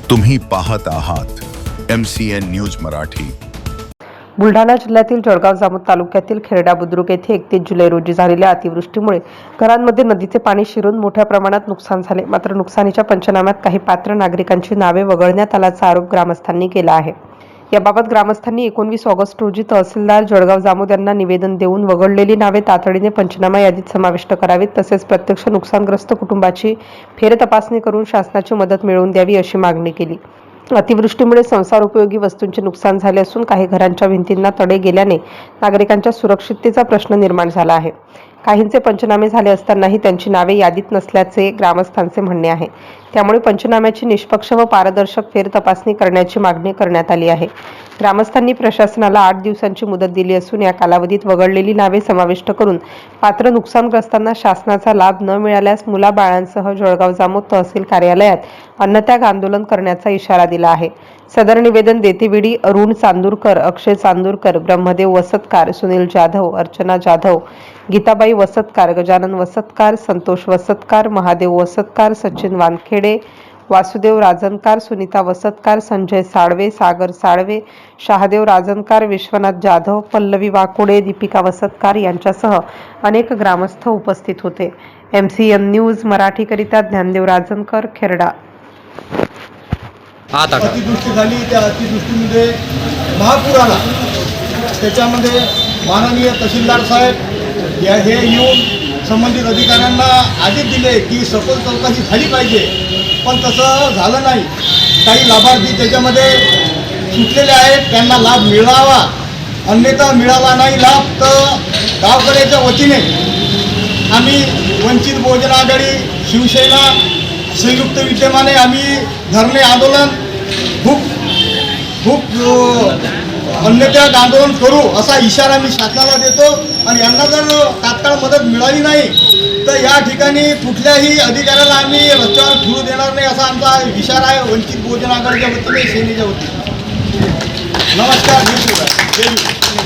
तुम्ही पाहत आहात MCN न्यूज मराठी। बुलढाणा जिल्ह्यातील जळगाव जामोद तालुक्यातील खेरडा बुद्रुक येथे 31 जुलै रोजी झालेल्या अतिवृष्टीमुळे घरांमध्ये नदीचे पाणी शिरून मोठ्या प्रमाणात नुकसान झाले। मात्र नुकसानीच्या पंचनाम्यात काही पात्र नागरिकांची नावे वगळण्यात आल्याचा आरोप ग्रामस्थांनी केला आहे। याबाबत ग्रामस्थांनी 19 ऑगस्ट रोजी तहसीलदार जळगाव जामोद यांना निवेदन देऊन वगळलेली नावे तातडीने पंचनामा यादीत समाविष्ट करावीत, तसेच प्रत्यक्ष नुकसानग्रस्त कुटुंबाची फेरतपासणी करून शासनाची मदत मिळवून द्यावी अशी मागणी केली। अतिवृष्टीमुळे संसारोपयोगी वस्तूंचे नुकसान झाले असून काही घरांच्या भिंतींना तडे गेल्याने नागरिकांच्या सुरक्षिततेचा प्रश्न निर्माण झाला आहे। काहींचे पंचनामे झाले असतानाही त्यांची नावे यादीत नसल्याचे ग्रामस्थांचे म्हणणे आहे। त्यामुळे पंचनाम्याची निष्पक्ष व पारदर्शक फेरतपासणी करण्याची मागणी करण्यात आली आहे। ग्रामस्थांनी प्रशासनाला 8 दिवसांची मुदत दिली असून या कालावधीत वगळलेली नावे समाविष्ट करून पात्र नुकसानग्रस्तांना शासनाचा लाभ न मिळाल्यास मुलाबाळांसह जळगाव जामोद तहसील कार्यालयात अन्नत्याग आंदोलन करण्याचा इशारा दिला आहे। सदर निवेदन देतेवेळी अरुण चांदूरकर, अक्षय चांदूरकर, ब्रह्मदेव वसतकार, सुनील जाधव, अर्चना जाधव, गीताबाई वसतकार, गजानन वसतकार, संतोष वसतकार, महादेव वसतकार, सचिन वानखेडे, वासुदेव राजनकार, सुनीता वसतकार, संजय साळवे, सागर साळवे, शहादेव राजनकार, विश्वनाथ जाधव, पल्लवी वाकोडे, दीपिका वसतकार यांच्यासह अनेक ग्रामस्थ उपस्थित होते। MCN न्यूज मराठीकरिता ज्ञानदेव राजनकर, खेरडा। अतिवृष्टी झाली, त्या अतिवृष्टीमध्ये महापूर आला। त्याच्यामध्ये माननीय तहसीलदार साहेब हे येऊन संबंधित अधिकाऱ्यांना आदेश दिले की सखोल चौकशी झाली पाहिजे, पण तसं झालं नाही। काही लाभार्थी त्याच्यामध्ये सुटलेले आहेत, त्यांना लाभ मिळावा, अन्यथा मिळाला नाही लाभ तर गावकऱ्याच्या वतीने आम्ही वंचित बहुजन आघाडी, शिवसेना संयुक्त विद्यमाने आम्ही धरणे आंदोलन खूप अन्नत्याग आंदोलन करू असा इशारा मी शासनाला देतो। आणि यांना जर तात्काळ मदत मिळाली नाही तर या ठिकाणी कुठल्याही अधिकाऱ्याला आम्ही रस्त्यावर फिरू देणार नाही असा आमचा इशारा आहे वंचित बहुजन आघाडीच्या वतीने, सेनेच्या वतीने। नमस्कार, जय शिवराय, जय शिवराय।